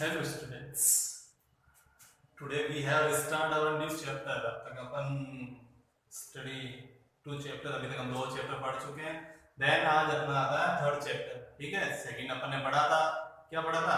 Hello students. Today we have start our new chapter. अब तक अपन study 2 chapter, अभी तक हम 2 चैप्टर पढ़ चुके हैं. देन आज अपना आता है थर्ड चैप्टर. ठीक है, सेकंड अपन ने पढ़ा था, क्या पढ़ा था?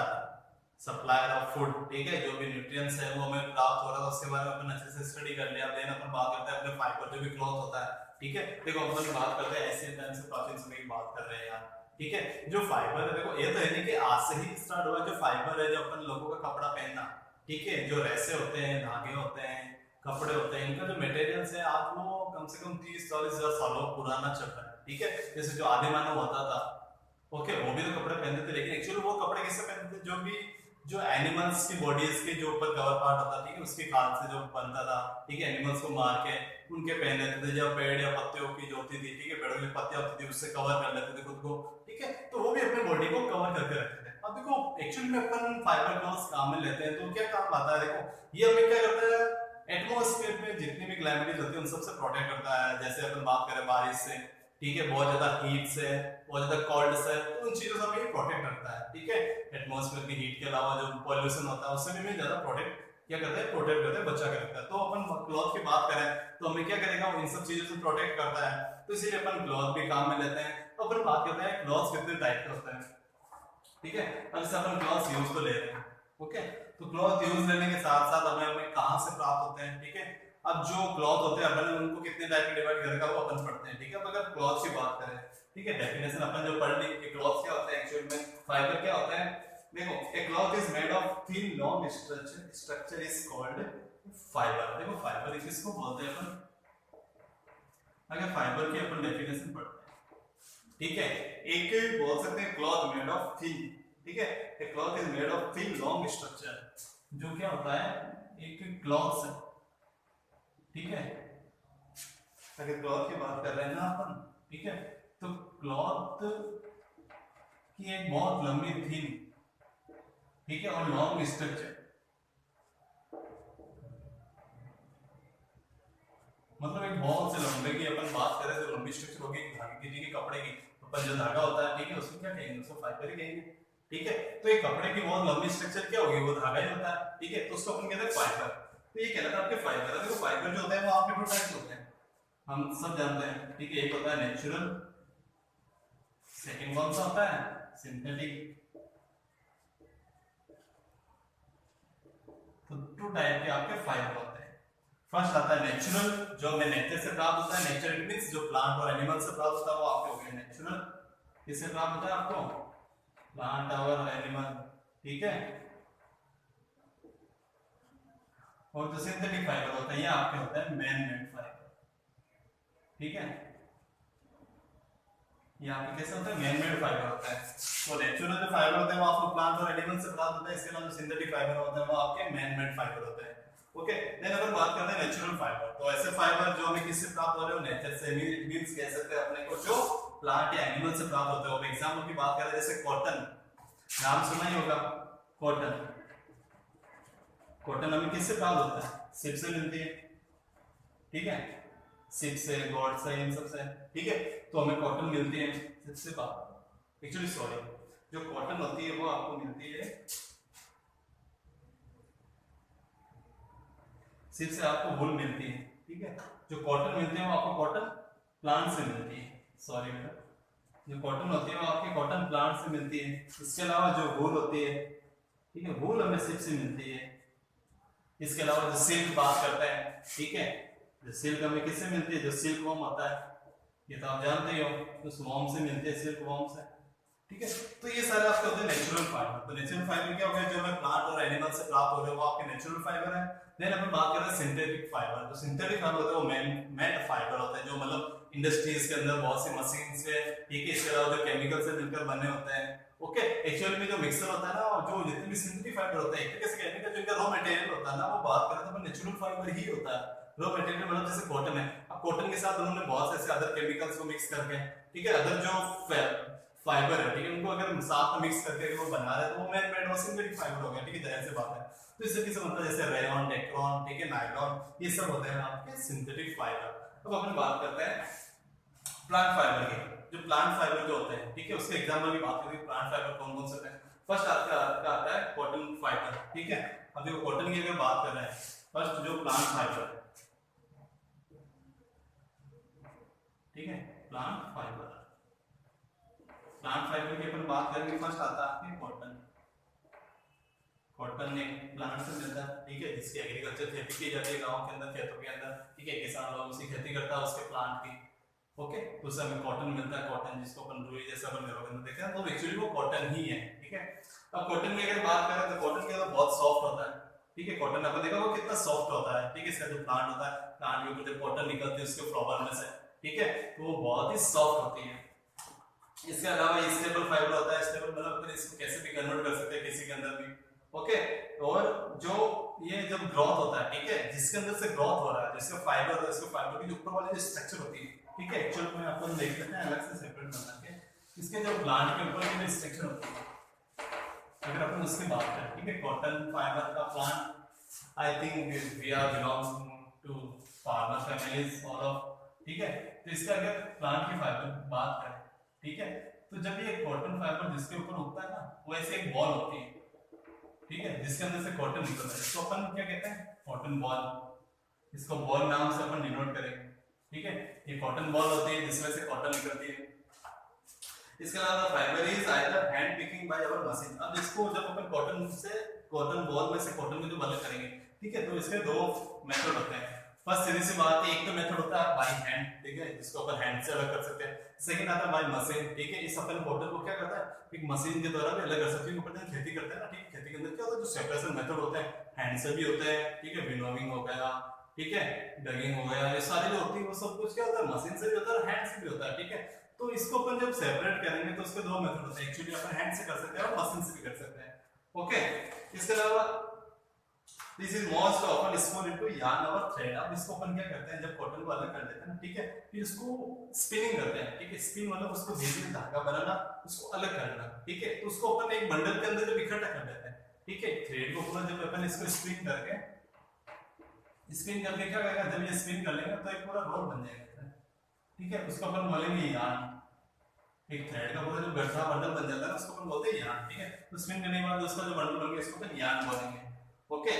Supplier of food. ठीक है, जो भी न्यूट्रिएंट्स है वो हमें प्राप्त हो रहा था उसके बारे में अपन अच्छे से स्टडी कर लिया. देन अपन बात करते हैं अपने फाइबर, जो भी क्लॉथ होता है. ठीक है, देखो अपन बात करते हैं ऐसे टाइम से प्राचीन समय की बात कर रहे हैं यार. ठीक है, जो फाइबर है, देखो ये तो है नहीं कि आज से ही स्टार्ट हुआ. जो फाइबर है, जो अपन लोगों का कपड़ा पहनना, ठीक है, जो रेसे होते हैं, धागे होते हैं, कपड़े होते हैं, इनका जो मटेरियल्स है आज वो कम से कम 30-40 हजार सालों पुराना चल रहा है. ठीक है, जैसे जो आदि मानव होता था, ओके, वो भी तो कपड़े पहनते थे, लेकिन एक्चुअली वो कपड़े किससे पहनते थे? जो भी जो एनिमल्स की बॉडीज के जो ऊपर कवर पार्ट होता है, ठीक है, उसके खाल से जो बनता था, ठीक है, एनिमल्स को मार के उनके पहने थे. जब पेड़ या पत्तियों की जो होती थी, ठीक है, पेड़ों की पत्तियां होती थी, उससे कवर कर लेते थे खुद को. ठीक है, तो वो भी अपने बॉडी को कवर करके रखते थे. अब देखो एक्चुअली में अपन फाइबर क्लॉथ्स काम में लेते हैं तो क्या काम आता है? देखो ये हमें क्या करता है, एटमॉस्फेयर में जितनी भी क्लाइमेटीज होती है उन सबसे प्रोटेक्ट करता है. जैसे अपन बात करें बारिश से, ठीक है, बहुत ज्यादा हीट से, बहुत ज्यादा कोल्ड से, तो उन चीजों से हमें प्रोटेक्ट करता है. ठीक है, एटमॉस्फेयर की हीट के अलावा जो पॉल्यूशन होता है उससे भी हमें ज्यादा प्रोटेक्ट क्या करते हैं, प्रोटेक्ट करते हैं, बचा के रखता है. तो अपन क्लॉथ की बात करें तो हमें क्या करेगा, वो इन सब चीजों से प्रोटेक्ट करता है. तो इसीलिए अपन क्लॉथ भी काम में लेते हैं. तो अपन बात करते हैं क्लॉथ कितने टाइप के होते हैं. ठीक है, अब जैसे अपन क्लॉथ यूज तो ले रहे हैं, ओके, तो क्लॉथ यूज लेने के साथ साथ हमें कहां से प्राप्त होते हैं. ठीक है, अब जो क्लॉथ होते हैं अपन उनको कितने टाइप में डिवाइड करेगा वो अपन पढ़ते हैं. ठीक है, अब अगर क्लॉथ की बात करें, ठीक है, डेफिनेशन अपन जो पढ़ ली कि क्लॉथ क्या होता है, एक्चुअल में फाइबर क्या होता है. देखो a cloth is made of thin long structure is called fibre. देखो फाइबर किसको बोलते हैं अपन? अगर फाइबर की अपन डेफिनेशन पढ़ते हैं, ठीक है, एक बोल सकते हैं क्लॉथ मेड ऑफ थिन. ठीक है, a cloth is made of thin long structure. जो क्या होता है, एक क्लॉथ से, ठीक है, अगर क्लॉथ की बात कर रहे हैं ना अपन, ठीक है, तो क्लॉथ की एक बहुत लंबी थिन, ठीक है, और लॉन्ग स्ट्रक्चर, मतलब एक बहुत से लंबे की अपन बात करें तो लंबी स्ट्रक्चर होगी धागे की, ठीक है, कपड़े की. अपन जो धागा होता है, ठीक है, उसको क्या कहेंगे, उसको फाइबर ही कहेंगे. ठीक है, तो एक कपड़े की बहुत लंबी स्ट्रक्चर क्या होगी, वो धागा ही होता है. ठीक है, तो उसको अपन कहते हैं फाइबर. तो ये कहलाता है आपके फाइबर. देखो फाइबर जो होता है वो आपके दो टाइप्स होते हैं, हम सब जानते हैं. ठीक है, एक होता है नेचुरल, सेकंड कौन सा होता है, सिंथेटिक. तो टू टाइप के आपके फाइबर होते हैं. फर्स्ट आता है नेचुरल, जो हमें नेचर से प्राप्त होता है. नेचर इट मींस जो प्लांट और एनिमल से प्राप्त होता है वो आपके हो गए नेचुरल. किससे प्राप्त होता है आपको? प्लांट और एनिमल. ठीक है, और जो सिंथेटिक फाइबर होता है ये आपके होता है मैन मेड फाइबर. ठीक है, ये आपके कैसे होता है, मैन मेड फाइबर होता है. तो नेचुरल जो फाइबर होते हैं वो आपको प्लांट और एनिमल से प्राप्त होता है. इसके अलावा जो सिंथेटिक फाइबर होते हैं वो आपके मैन मेड फाइबर होते हैं. ओके, देन अगर बात करते हैं नेचुरल फाइबर, तो ऐसे फाइबर जो हमें किससे प्राप्त हो रहे हो, नेचर से. मींस कह सकते हैं अपने को जो प्लांट या एनिमल से प्राप्त होते हैं. एग्जांपल की बात करें जैसे कॉटन, नाम सुना ही होगा कॉटन. कॉटन हमें किससे प्राप्त होता है, सिप से मिलती है. ठीक है, सिप से, गॉड से, इन सब से. ठीक है, तो हमें कॉटन मिलती है सिप से बात. एक्चुअली सॉरी, जो कॉटन होती है वो आपको मिलती है सिप से, आपको वूल मिलती है. ठीक है, जो कॉटन मिलती है वो आपको कॉटन प्लांट से मिलती है. सॉरी बेटा, जो कॉटन होती है वो आपके कॉटन प्लांट से मिलती है. इसके अलावा जो वूल होती है, ठीक है, वूल हमें सिप से मिलती है. इसके अलावा जो सिल्क बात करते हैं, ठीक है, जो सिल्क हमें किससे मिलती है, जो सिल्क वॉर्म होता है, ये तो आप जानते ही हो, तो स्वॉर्म से मिलते हैं, सिल्क वॉर्म से. ठीक है, तो ये सारे आपके होते हैं नेचुरल फाइबर. तो नेचुरल फाइबर क्या हो गया, जो हमें प्लांट और एनिमल से प्राप्त हो रहे हैं वो आपके नेचुरल फाइबर है. देन अपन बात कर रहे हैं सिंथेटिक फाइबर. तो सिंथेटिक फाइबर होता है वो मेड फाइबर होता है, जो मतलब इंडस्ट्रीज के अंदर बहुत सी मशीन से, ठीक है, इसके अलावा जो केमिकल से मिलकर बने होते हैं. ओके, एक्चुअली में जो मिक्सर होता है ना, जो जितने भी सिंथेटिक फाइबर होते हैं, एक तरीके से केमिकल जो इनका रॉ मटेरियल होता है ना, वो बात करें तो नेचुरल फाइबर ही होता है. रॉ मटेरियल मतलब जैसे कॉटन है, अब कॉटन के साथ उन्होंने बहुत से ऐसे अदर केमिकल्स को मिक्स करके, ठीक है, अदर जो फाइबर है, ठीक है, उनको अगर साथ में मिक्स करके वो बना रहे हैं तो वो मैन मेड और सिंथेटिक फाइबर हो गया. ठीक है, जाहिर सी बात है. तो इससे किसे मतलब जैसे रेयन, डेक्रॉन, ठीक है, नायलॉन, ये सब होते हैं आपके सिंथेटिक फाइबर. अब अपन बात करते हैं प्लांट फाइबर की. जो प्लांट फाइबर जो होते हैं, ठीक है, उसके एग्जांपल की बात करें, प्लांट फाइबर कौन कौन से हैं. फर्स्ट आता है कॉटन फाइबर. ठीक है। अब देखो कॉटन की अगर बात कर रहे हैं, फर्स्ट जो प्लांट फाइबर है, ठीक है, प्लांट फाइबर की अपन बात करेंगे, फर्स्ट आता है कॉटन। कॉटन एक प्लांट से मिलता है, ठीक है, जिसकी एग्रीकल्चर खेती की जाती है गांव के अंदर, खेतों के अंदर, ठीक है, किसान लोग उसकी खेती करता है उसके प्लांट की, ओके। तो उससे हमें कॉटन मिलता है, कॉटन जिसको अपन रुई जैसा अपन घरों के अंदर देखते हैं, तो एक्चुअली वो कॉटन ही है, ठीक है। अब कॉटन की अगर बात करें तो कॉटन के अंदर बहुत सॉफ्ट होता है, ठीक है, कॉटन अपन देखा वो कितना सॉफ्ट होता है, ठीक है, इसका जो प्लांट होता है, प्लांट के ऊपर जब कॉटन निकलती है उसके फ्लावर में से, ठीक है, तो वो बहुत ही सॉफ्ट होती है। इसके अलावा स्टेबल फाइबर होता है, स्टेबल मतलब अपन इसको कैसे भी कन्वर्ट कर सकते हैं किसी के अंदर भी, ओके। और जो ये जब ग्रोथ होता है, ठीक है, जिसके अंदर से ग्रोथ हो रहा है, जिसका फाइबर होता है, इसके फाइबर की जो ऊपर वाली जो स्ट्रक्चर होती है, ठीक है, एक्चुअल में अपन देख लेते हैं अलग से सेपरेट बना के, इसके जो प्लांट के ऊपर की जो स्ट्रक्चर होती है, अगर अपन उसकी बात करें, ठीक है, कॉटन फाइबर का plant, I think we are belong to farmer families all of, ठीक है। तो इसका अगर प्लांट की फाइबर बात करें, ठीक है, तो जब ये कॉटन फाइबर जिसके ऊपर उगता है ना, वो ऐसे एक बॉल होती है, ठीक है, जिसके अंदर से कॉटन निकलता है, इसको अपन क्या कहते हैं, कॉटन बॉल, इसको बॉल नाम से अपन डिनोट करेंगे, ठीक है। ये कॉटन बॉल होती है जिसमें से कॉटन निकलती है। इसके अलावा fibre is either hand picking by our machine. अब इसको जब अपन कॉटन से, कॉटन बॉल में से कॉटन को जो अलग करेंगे, ठीक है, तो इसके दो मेथड होते हैं। फर्स्ट सीधी सी बात है, एक तो मेथड होता है बाय हैंड, ठीक है, जिसको अपन हैंड से अलग कर सकते हैं। सेकंड आता है बाय मशीन, ठीक है, इस अपन कॉटन को क्या करता है, एक मशीन के द्वारा भी अलग कर सकते हैं। ऊपर जब खेती करते हैं ना, ठीक है, खेती के अंदर क्या होता है, जो सेपरेशन मेथड होते हैं, हैंड से भी होते हैं, ठीक है, विनोविंग हो गया, ठीक है, डगिंग हो गया, ये सारी जो होती है वो सब कुछ क्या होता है, मशीन से भी होता है और हैंड से भी होता है, ठीक है। तो इसको अपन जब सेपरेट करेंगे तो उसके दो मेथड होते हैं, एक्चुअली अपन हैंड से कर सकते हैं और मशीन से भी कर सकते हैं, ओके। इसके अलावा this is most often spoon into yarn और थ्रेड। अब इसको अपन क्या करते हैं, जब कॉटन को अलग कर देते हैं ना, ठीक है, फिर इसको स्पिनिंग करते हैं, ठीक है, स्पिन मतलब उसको धीरे-धीरे धागा बनाना, उसको अलग करना, ठीक है, तो उसको अपन एक बंडल के अंदर जब इकट्ठा कर देते हैं, ठीक है, थ्रेड को पूरा जब अपन इसको स्पिन करके क्या करेगा, जब ये स्पिन कर लेंगे तो एक पूरा रोल बन जाएगा, ठीक है, उसको अपन बोलेंगे यार्न। एक थ्रेड का पूरा जो गठरा बंडल बन जाता है ना, उसको अपन बोलते हैं यार्न, ठीक है। तो स्पिन करने के बाद उसका जो बंडल बन गया इसको अपन यार्न बोलेंगे, ओके।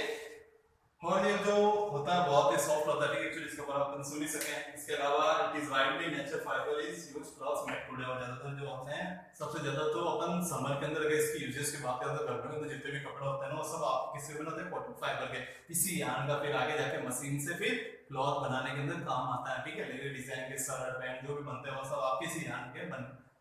और ये जो होता है बहुत ही सॉफ्ट होता है, ठीक है, एक्चुअली इसके ऊपर अपन सुन ही सके। इसके अलावा it is widely nature fibre is used clothes made today, और ज्यादातर जो होते हैं, सबसे ज्यादा तो अपन समर के अंदर अगर इसकी यूजेस की बात करें तो गर्मियों में तो जितने भी कपड़े होते हैं ना, वो सब आप किससे बनाते हैं, कॉटन फाइबर के। इसी यार्न का फिर आगे जाके मशीन से फिर क्लॉथ बनाने के अंदर काम आता है, ठीक है, लेडी डिजाइन के शर्ट पैंट जो भी बनते हैं वो सब आपके इसी यार्न के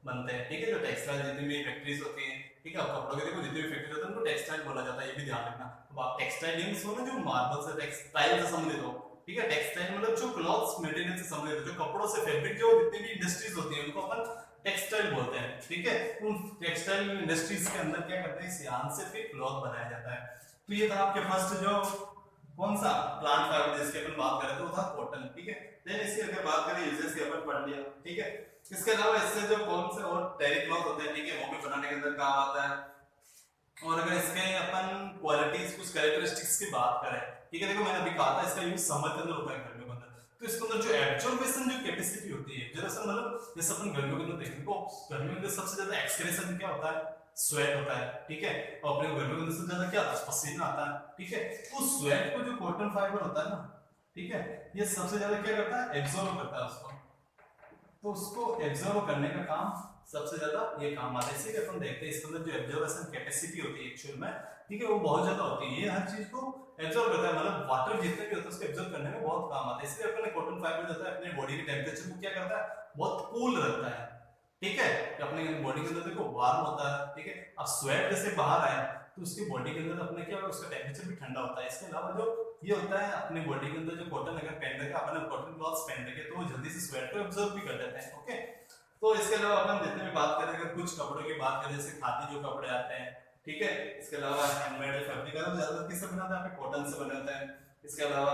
बनते हैं, ठीक है। जो टेक्सटाइल जितनी भी फैक्ट्रीज होती हैं, ठीक है, कपड़ों के देखो जितनी भी फैक्ट्री होती है उनको टेक्सटाइल बोला जाता है, ये भी ध्यान रखना। अब आप टेक्सटाइल मींस हो ना जो मार्बल से, टेक्सटाइल से संबंधित हो, ठीक है, टेक्सटाइल मतलब जो क्लॉथ्स मटेरियल से संबंधित हो, जो कपड़ों से, फैब्रिक, जो जितनी भी इंडस्ट्रीज होती हैं उनको अपन टेक्सटाइल बोलते हैं, ठीक है। उन टेक्सटाइल इंडस्ट्रीज के अंदर क्या करते हैं, इस यार्न से फिर क्लॉथ बनाया जाता है। तो ये था आपके फर्स्ट जो कौन सा प्लांट फाइबर जिसकी अपन बात करें तो वो था कॉटन, ठीक है। देन इसकी अगर बात करें यूजेस की अपन पढ़ लिया, ठीक है। इसके अलावा इससे जो कौन से और टेरी क्लॉथ होते हैं, ठीक है, वो भी बनाने के अंदर काम आता है। और अगर इसके अपन क्वालिटीज, कुछ कैरेक्टरिस्टिक्स की बात करें, ठीक है, देखो मैंने अभी कहा था इसका यूज समर के अंदर होता है, गर्मियों के अंदर। तो इसके अंदर जो एब्जॉर्बेशन जो कैपेसिटी होती है, दरअसल मतलब जैसे अपन गर्मियों के अंदर देखते हैं, तो गर्मियों के अंदर सबसे ज्यादा एक्सक्रेशन क्या होता है, स्वेट होता है, ठीक है। और अपने गर्मियों के अंदर सबसे ज्यादा क्या आता है, पसीना आता है, ठीक है। तो स्वेट को जो कॉटन फाइबर होता है ना, ठीक है, ये सबसे ज्यादा क्या करता है, एब्जॉर्ब करता है उसको। तो उसको एब्जॉर्ब करने का काम सबसे ज्यादा ये काम आता है, इसीलिए अपन देखते हैं इसके अंदर जो एब्जॉर्बेशन कैपेसिटी होती है एक्चुअल में, ठीक है, वो बहुत ज्यादा होती है। ये हर चीज को एब्जॉर्ब करता है, मतलब वाटर जितने भी होता है उसको एब्जॉर्ब करने में बहुत काम आता है। इसलिए अपने कॉटन फाइबर जो है अपने बॉडी के टेम्परेचर को क्या करता है, बहुत कूल रखता है, ठीक है। अपने बॉडी के अंदर देखो वार्म होता है, ठीक है। अब स्वेट जैसे बाहर आए तो उसकी बॉडी के अंदर अपने क्या होगा, उसका टेम्परेचर भी ठंडा होता है। इसके अलावा जो ये होता है अपनी बॉडी के अंदर जो कॉटन अगर पहन रखे, अपने कॉटन क्लॉथ्स पहन रखे, तो वो जल्दी से स्वेट को एब्जॉर्ब भी कर देते हैं, ओके। तो इसके अलावा अपन जितने भी बात करें, अगर कुछ कपड़ों की बात करें, जैसे खादी जो कपड़े आते हैं, ठीक है, इसके अलावा हैंडमेड फैब्रिक ज्यादातर किससे बनाते हैं, कॉटन से बने होते हैं। इसके अलावा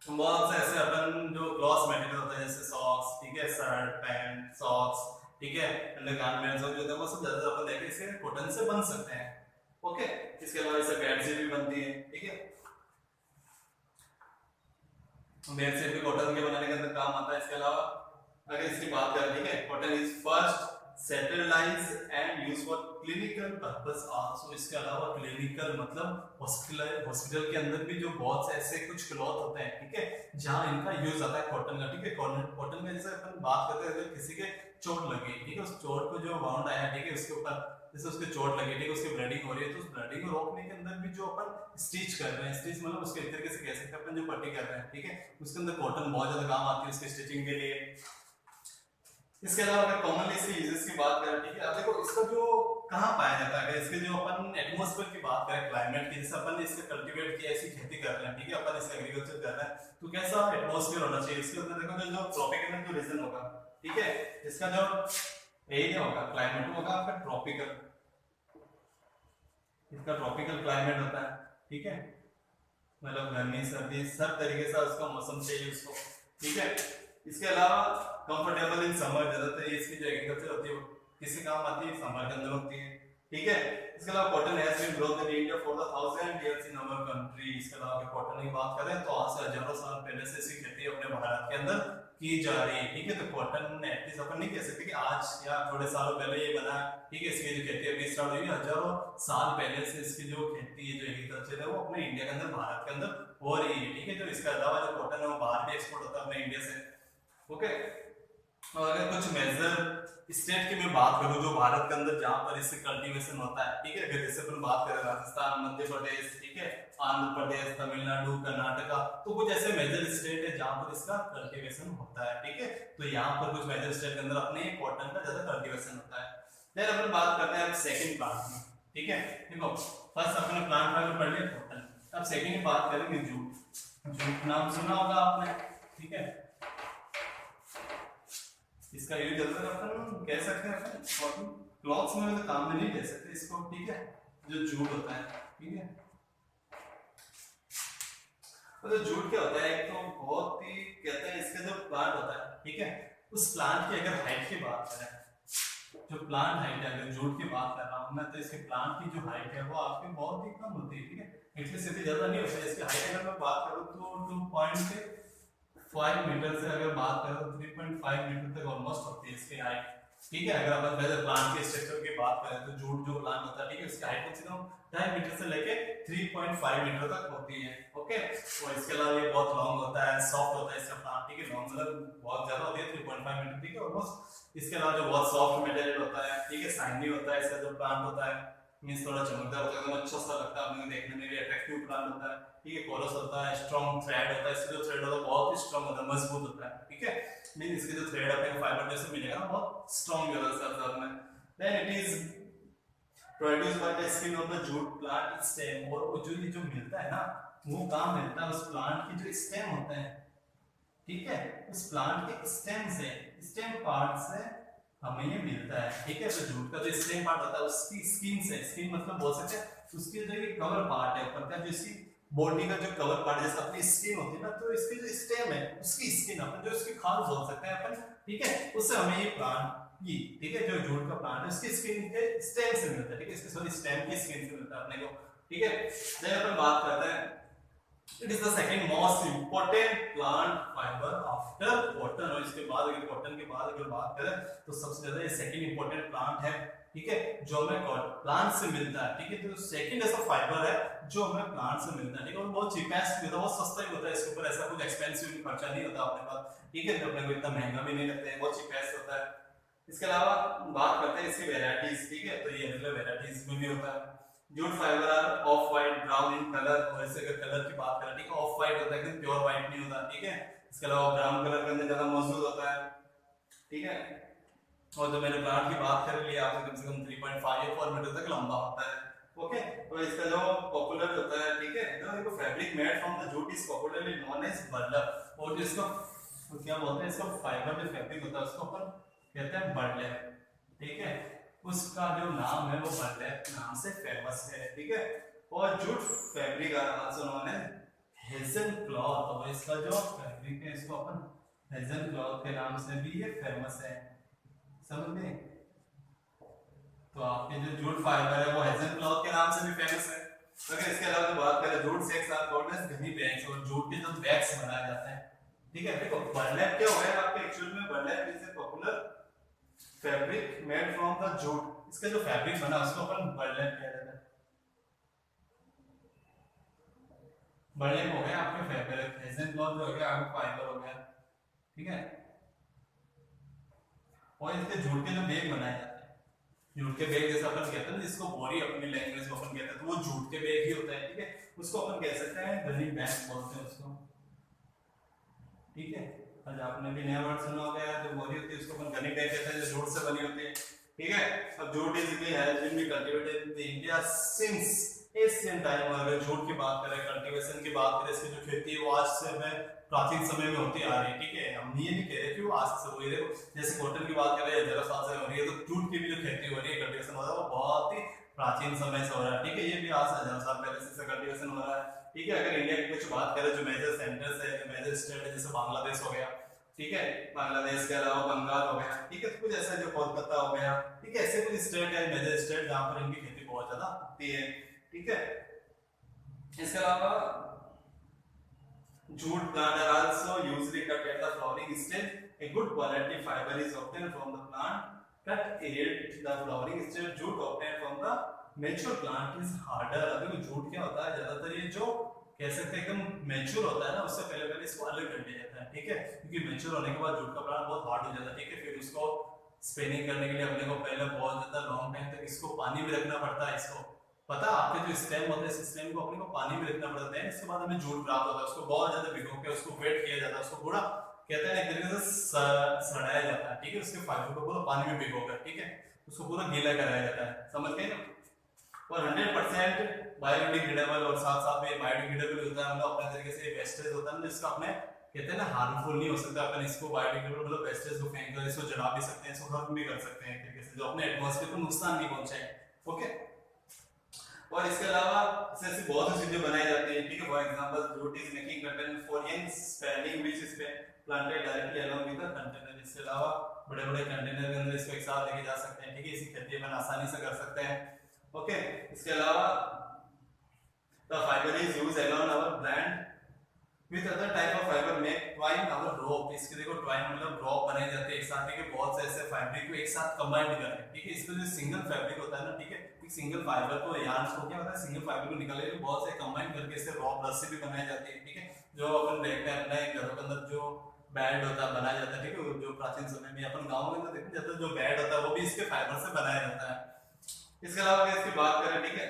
बहुत से ऐसे अपन जो क्लॉथ मटेरियल होते हैं, जैसे सॉक्स, ठीक है, शर्ट पैंट सॉक्स, ठीक है, अंडरगारमेंट्स जो होते हैं वो सब ज्यादातर अपन देखें इसके कॉटन से बन सकते हैं, ओके। इसके अलावा इससे बेडशीट भी बनती है, ठीक है, बेडशीट भी कॉटन के बनाने के अंदर काम आता है। इसके अलावा अगर इसकी बात करें, ठीक है, cotton is first sterilised and use for clinical purpose also. इसके अलावा क्लिनिकल मतलब हॉस्पिटल के अंदर भी जो बहुत से ऐसे कुछ क्लॉथ होते हैं, ठीक है, जहां इनका यूज आता है कॉटन का, ठीक है। कॉटन में जैसे अपन बात करते हैं, अगर किसी के चोट लगी, ठीक है, उस चोट को जो वाउंड आया, ठीक है, उसके ऊपर जैसे उसके चोट लगी, ठीक है, उसकी ब्लीडिंग हो रही है, तो उस ब्लीडिंग को रोकने के अंदर भी जो अपन स्टिच कर रहे हैं, स्टिच मतलब उसके तरीके से कह सकते हैं अपन जो पट्टी कर रहे हैं, ठीक है, उसके अंदर कॉटन बहुत ज्यादा काम आती है उसके स्टिचिंग के लिए। इसके अलावा अगर कॉमनली इसके यूजेस की बात करें, ठीक है, अब देखो इसका जो कहाँ पाया जाता है, इसके जो अपन एटमॉस्फेयर की बात करें, क्लाइमेट की, जैसे अपन इससे कल्टीवेट की ऐसी खेती कर रहे हैं, ठीक है, अपन इसका एग्रीकल्चर कर रहे हैं, तो कैसा एटमॉस्फेयर होना चाहिए इसके अंदर। देखो जो ट्रॉपिकल जो रीजन होगा, ठीक है, इसका जो एरिया होगा, क्लाइमेट होगा आपका ट्रॉपिकल, इसका ट्रॉपिकल क्लाइमेट होता है, ठीक है, मतलब गर्मी सर्दी सब तरीके से उसका मौसम चाहिए उसको, ठीक है। इसके अलावा कंफर्टेबल इन समर, ज्यादातर इसकी जो एग्रीकल्चर होती है किसी काम आती है, समर के अंदर होती है, ठीक है। इसके अलावा cotton has been grown in India for the 1000 years in our country. इसके अलावा अगर कॉटन की बात करें तो आज से हजारों साल पहले से इसकी खेती अपने भारत के अंदर की जा रही है, ठीक है। तो कॉटन एटलीस्ट अपन नहीं कह सकते कि आज या थोड़े सालों पहले ये बना, ठीक है, इसकी जो खेती अभी स्टार्ट हुई, हजारों साल पहले से इसकी जो खेती है, जो एग्रीकल्चर है, वो अपने इंडिया के अंदर, भारत के अंदर हो रही है, ठीक है। तो इसके अलावा जो कॉटन है वो बाहर भी एक्सपोर्ट होता है अपने इंडिया से, ओके। और अगर कुछ मेजर स्टेट की मैं बात करूं जो भारत के अंदर जहां पर इससे कल्टीवेशन होता है, ठीक है, अगर जैसे अपन बात करें राजस्थान, मध्य प्रदेश, ठीक है, आंध्र प्रदेश, तमिलनाडु, कर्नाटका, तो कुछ ऐसे मेजर स्टेट है जहां पर इसका कल्टीवेशन होता है, ठीक है। तो यहाँ पर कुछ मेजर स्टेट के अंदर अपने कॉटन का ज्यादा कल्टीवेशन होता है। देन अपन बात करते हैं सेकंड प्लांट में, ठीक है। देखो फर्स्ट अपने प्लांट फाइबर पढ़ लिया कॉटन, अब सेकंड की बात करेंगे जूट। जूट नाम सुना होगा आपने, ठीक है, इसका यूज ज्यादातर अपन कह सकते हैं कॉटन क्लॉथ्स में, तो काम में नहीं ले सकते इसको, ठीक है, जो जूट होता है, ठीक है। तो जूट क्या होता है, एक तो बहुत ही कहते हैं इसका जो प्लांट होता है, ठीक है, उस प्लांट की अगर हाइट की बात करें, जो प्लांट हाइट है, अगर जूट की बात कर रहा हूं मैं, तो इसके प्लांट की जो हाइट है वो आपकी बहुत ही कम होती है, ठीक है, एटलीस्ट इतनी ज्यादा नहीं होती है। इसकी हाइट अगर मैं बात करूं तो 2.5 मीटर से अगर बात करें तो 3.5 मीटर तक ऑलमोस्ट होती है इसकी हाइट, ठीक है। अगर अपन पहले प्लांट के स्ट्रक्चर की बात करें तो जूट जो प्लांट होता है, ठीक है, उसकी हाइट कम से कम 2.5 मीटर से लेके 3.5 मीटर तक होती है, ओके। और इसके अलावा ये बहुत लॉन्ग होता है, सॉफ्ट होता है इसका प्लांट, ठीक है, लॉन्ग मतलब बहुत ज्यादा होती है 3.5 मीटर, ठीक है, ऑलमोस्ट। इसके अलावा जो बहुत सॉफ्ट मटेरियल होता है, ठीक है, शाइनी होता है इसका जो प्लांट होता है, मींस थोड़ा चमकदार होता है, एकदम अच्छा सा लगता है अपने देखने में भी, अट्रैक्टिव प्लांट होता है, ठीक है। कोरस होता है, स्ट्रांग थ्रेड होता है, इसका जो थ्रेड होता है बहुत ही स्ट्रांग होता है, मजबूत होता है, ठीक है, मींस इसके जो थ्रेड अपने फाइबर जैसे मिलेगा ना बहुत स्ट्रांग होता है सर में। Then it is produced by the skin of the jute plant stem, और वो जो मिलता है ना, वो काम मिलता है उस प्लांट की जो स्टेम होते हैं, ठीक है, उस प्लांट के स्टेम से, स्टेम पार्ट से हमें ये मिलता है, ठीक है। तो जूट का जो स्टेम पार्ट होता है उसकी स्किन से, स्किन मतलब बोल सकते हैं उसकी जो ये कवर पार्ट है ऊपर का, जो इसकी बॉडी का जो कवर पार्ट जैसे अपनी स्किन होती है ना, तो इसकी जो स्टेम है उसकी स्किन अपन जो इसकी खाल बोल सकते हैं अपन, ठीक है, उससे हमें ये प्लांट की, ठीक है, जो जूट का प्लांट है उसकी स्किन के स्टेम से मिलता है, ठीक है, इसके सॉरी स्टेम की स्किन से मिलता है अपने को, ठीक है। जब अपन बात करते हैं, it is the second most important plant fibre after cotton, और इसके बाद अगर कॉटन के बाद अगर बात करें तो सबसे ज्यादा ये सेकंड इंपॉर्टेंट प्लांट है, ठीक है, जो हमें प्लांट से मिलता है, ठीक है। तो सेकंड ऐसा फाइबर है जो हमें प्लांट से मिलता है, ठीक है, और बहुत चीपेस्ट भी होता है, बहुत सस्ता भी होता है, इसके ऊपर ऐसा कुछ एक्सपेंसिव खर्चा नहीं होता अपने पास, ठीक है, तो अपने को इतना महंगा भी नहीं लगता है, बहुत चीपेस्ट होता है। इसके अलावा बात करते हैं इसकी वेराइटीज, ठीक है, तो ये अलग वेराइटीज में भी होता है। Jute fibre are off white brown in colour, और ऐसे अगर कलर की बात करें, ठीक है, ऑफ वाइट होता है कि प्योर वाइट नहीं होता, ठीक है। इसके अलावा ब्राउन कलर के अंदर ज्यादा मौजूद होता है, ठीक है। और जो मैंने प्लांट की बात कर ली आपसे, कम से कम 3.5 या 4 मीटर तक लंबा होता है, ओके। तो इसका जो पॉपुलर होता है, ठीक है, जो fabric made from the jute is popularly known as burlap, और जो इसका तो क्या बोलते हैं, इसका फाइबर जो फैब्रिक होता है उसको अपन कहते हैं बर्लैप, ठीक है, उसका जो नाम है वो बर्लैप नाम से फेमस है, ठीक है। और jute fabric also known as hessian cloth, और इसका जो फैब्रिक है इसको अपन हेजन क्लॉथ के नाम से भी ये फेमस है, समझ गए। तो आपके जो जूट फाइबर है वो हेजन क्लॉथ के नाम से भी फेमस है। अगर इसके अलावा जो बात करें, jute sacks are called as gunny bags, और जूट के जो बैग्स बनाए जाते हैं, ठीक है। देखो बर्लैप क्या हो गया आपके, एक्चुअल में burlap is a popular fabric made from the jute, इसका जो फैब्रिक बना उसको अपन बर्लैप कह देते हैं। बर्लैप हो गया आपके फैब्रिक, हेजन क्लॉथ हो गया आपका फाइबर हो गया, ठीक है। और इसके जूट के जो बैग बनाए जाते हैं, जूट के बैग जैसा अपन कहते हैं जिसको बोरी अपनी लैंग्वेज में अपन कहते हैं, तो वो जूट के बैग ही होता है, ठीक है। उसको अपन कह सकते हैं गनी बैग बोलते हैं उसको, ठीक है। आज आपने भी नया वर्ड सुना होगा, जो बोरी होती है उसको अपन गनी बैग कहते हैं, जो जूट से बनी होती है, ठीक है। अब jute is has been cultivated in India since Asian time. अगर जूट की बात करें, कल्टीवेशन की बात करें, इसकी जो खेती है वो आज से है प्राचीन समय में होती आ रही है, ठीक है। हम ये नहीं कह रहे कि वो आज से हुई है, जैसे कॉटन की बात करें 1000 साल से हो रही है, तो जूट की भी जो खेती हो रही है, कल्टीवेशन हो रहा है, वो बहुत ही प्राचीन समय से हो रहा है, ठीक है। ये भी आज से 1000 साल पहले से कल्टीवेशन हो रहा है, ठीक है। अगर इंडिया की कुछ बात करें, जो मेजर सेंटर्स है, जो मेजर स्टेट है, जैसे बांग्लादेश हो गया, ठीक है, बांग्लादेश के अलावा बंगाल हो गया, ठीक है, तो कुछ ऐसा जो कोलकाता हो गया, ठीक है, ऐसे कुछ स्टेट है मेजर स्टेट जहाँ पर इनकी खेती बहुत ज्यादा होती है, ठीक है। इसके अलावा jute plant are also usually cut at the flowering stage. A good quality fiber is obtained from the plant cut at the flowering stage. Jute obtained from the mature plant is harder. अभी jute क्या होता है, ज्यादातर ये जो कह सकते हैं एकदम मैच्योर होता है ना, उससे पहले पहले इसको अलग कर दिया जाता है, ठीक है, क्योंकि मैच्योर होने के बाद जूट का प्लांट बहुत हार्ड हो जाता है, ठीक है। फिर उसको स्पिनिंग करने के लिए अपने को पहले बहुत ज्यादा लॉन्ग टाइम तक इसको पानी में रखना पड़ता है। इसको पता है, आपके जो स्टेम होता है, इस स्टेम को अपने को पानी में रखना पड़ता है, इसके बाद हमें जूट प्राप्त होता है। उसको बहुत ज्यादा भिगो के उसको वेट किया जाता है, उसको पूरा कहते हैं एक तरीके से सड़ाया जाता है, ठीक है। उसके फाइबर को पूरा पानी में भिगोकर, ठीक है, उसको पूरा गीला कराया जाता है, समझ गए ना। और 100% बायोडिग्रेडेबल और साथ साथ में बायोडिग्रेडेबल होता है, मतलब अपने तरीके से वेस्टेज होता है, जिसका अपने कहते हैं ना हार्मफुल नहीं हो सकता। अपन इसको बायोडिग्रेडेबल मतलब वेस्टेज को फेंक कर इसको जला भी सकते हैं, इसको खत्म भी कर सकते हैं एक तरीके से, जो अपने एटमॉस्फेयर को नुकसान नहीं पहुंचाए, ओके। और इसके अलावा ऐसी बहुत सी चीजें बनाई जाती हैं, ठीक है। For example jute is making container for young spelling which is planted directly along with the container. इसके अलावा बड़े-बड़े कंटेनर के अंदर इसको एक साथ लेके जा सकते हैं, ठीक है, इसी खेती अपन आसानी से कर सकते हैं, ओके। इसके अलावा the fibre is used alone or blend with other type of fibre make twine or rope. इसके देखो ट्वाइन मतलब रोप बनाई जाती है एक साथ, ठीक है, बहुत से ऐसे फैब्रिक को एक साथ कंबाइन करें, ठीक है। इसमें जो सिंगल फैब्रिक होता है ना, ठीक है, एक सिंगल फाइबर को यार्न को क्या होता है, सिंगल फाइबर को निकाले तो बहुत से कंबाइन करके इससे रोप रस्सी भी बनाई जाती है, ठीक है। जो अपन देखते हैं अपने घरों के अंदर जो बेड होता है बनाया जाता है, ठीक है, जो प्राचीन समय में अपन गांव में देखते जाते हैं, जो बेड होता है वो भी इसके फाइबर से बनाया जाता है। इसके अलावा इसकी बात करें, ठीक है,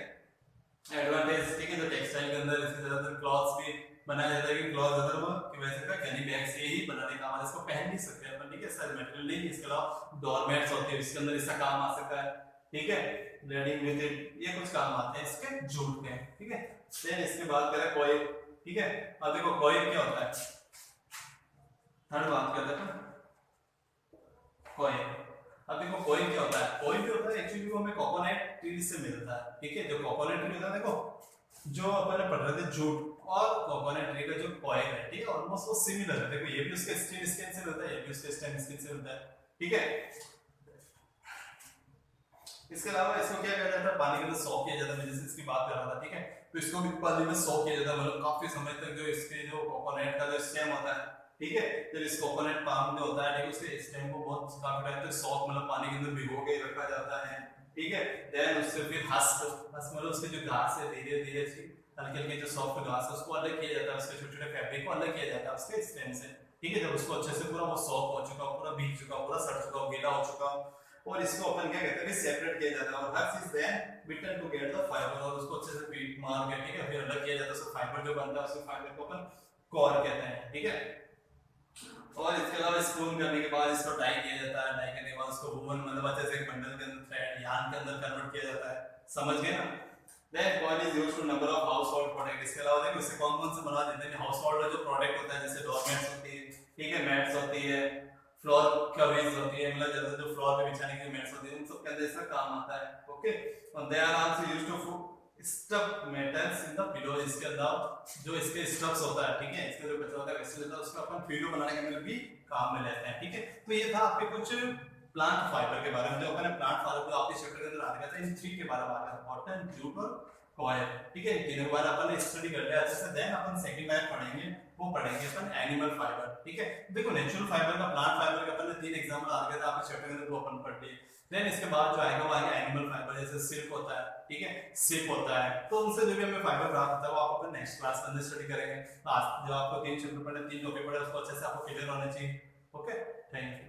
एडवांटेज, ठीक है, जो टेक्सटाइल के अंदर इसके ज्यादातर क्लॉथ्स भी बनाया जाता है, कि क्लॉथ अगर वो कि वैसे का गनी बैग से ही बनाने का, हमारे इसको पहन नहीं सकते अपन, ठीक है, सर मटेरियल नहीं। इसके अलावा डोरमैट्स होते हैं, इसके अंदर इसका काम आ सकता है, ठीक है, ब्लेडिंग विद इट, ये कुछ काम आते हैं इसके जूट के, ठीक है। देन इसके बात करें कॉइल, ठीक है। अब देखो कॉइल क्या होता है, थर्ड बात करते हैं कॉइल। अब देखो कॉइल क्या होता है, कॉइल क्या होता है, एक्चुअली वो हमें कोकोनट ट्री से मिलता है, ठीक है। जो कोकोनट ट्री होता है, देखो जो अपन ने पढ़ रहे थे जूट और कोकोनट ट्री का जो कॉइल है, ठीक है, ऑलमोस्ट वो सिमिलर है। देखो ये भी उसके स्टेम स्किन से होता है, ये भी उसके स्टेम स्किन से होता है, ठीक है। इसके अलावा इसको क्या किया जाता है, पानी के अंदर सॉक किया जाता है, जैसे इसकी बात कर रहा था, ठीक है, तो इसको भी पानी में सॉक किया जाता है, मतलब काफी समय तक जो इसके जो कोकोनट का जो स्टेम होता है, ठीक है, जब इस कोकोनट पाम जो होता है, ठीक है, उसके स्टेम को बहुत काफी टाइम तक सॉक मतलब पानी के अंदर भिगो के रखा जाता है, ठीक है। देन उससे फिर हस्क मतलब उसके जो घास है धीरे धीरे हल्के हल्के जो सॉफ्ट घास है उसको अलग किया जाता है, उसके छोटे छोटे फैब्रिक को अलग किया जाता है उसके स्टेम से, ठीक है। जब उसको अच्छे से पूरा वो सॉफ्ट हो चुका, पूरा भीग चुका, पूरा सड़ चुका, गीला हो चुका, और इसको अपन क्या कहते हैं सेपरेट किया जाता है, और हर चीज then beaten to get the fibre, और उसको अच्छे से बीट मार के, ठीक है, फिर अलग किया जाता है। उसका फाइबर जो बनता है उसके फाइबर को अपन कोर कहते हैं, ठीक है। और इसके अलावा स्पून करने के बाद इसको डाई किया जाता है, डाई करने के बाद उसको वूवन मतलब अच्छे से एक बंडल के अंदर थ्रेड यार्न के अंदर कन्वर्ट किया जाता है, समझ गए ना। Then coil is used to number of household product. इसके अलावा देखो इससे कौन कौन से बना देते हैं, हाउस होल्ड जो प्रोडक्ट होता है, जैसे डोरमैट्स होती है, ठीक है, मैट्स होती है, फ्लोर कवरिंग्स होती है, मतलब जैसे जो फ्लोर पे बिछाने की मैट्स होती है, उन सब के अंदर इसका काम आता है, ओके। और they are also used to stuff metals in the pillow. इसके अंदर जो इसके स्टफ्स होता है, ठीक है, इसका जो कचरा होता है वेस्ट होता है, उसको अपन पिलो बनाने के अंदर भी काम में लेते हैं, ठीक है। तो ये था आपके कुछ प्लांट फाइबर के बारे में, जो अपन प्लांट फाइबर को आपके चैप्टर के अंदर आ गया था, इन थ्री के बारे में आ गया था, कॉटन, जूट और कॉयल, ठीक है। तीनों के बारे अपन स्टडी कर लिया अच्छे से। देन अपन सेकंड टाइप पढ़ेंगे, वो पढ़ेंगे अपन एनिमल फाइबर, ठीक है। देखो नेचुरल फाइबर का, प्लांट फाइबर का अपन ने 3 एग्जांपल आ गए थे आपके चैप्टर के अंदर, वो अपन पढ़ लिए। देन इसके बाद जो आएगा वो आएगा एनिमल फाइबर, जैसे सिल्क होता है, ठीक है, सिल्क होता है, तो उनसे जो भी हमें फाइबर प्राप्त होता है वो आप अपन नेक्स्ट क्लास के अंदर स्टडी करेंगे। तो आज जो आपको 3 चैप्टर पढ़े, 3 टॉपिक पढ़े, उसको अच्छे से आपको क्लियर होना चाहिए। Okay, thank you.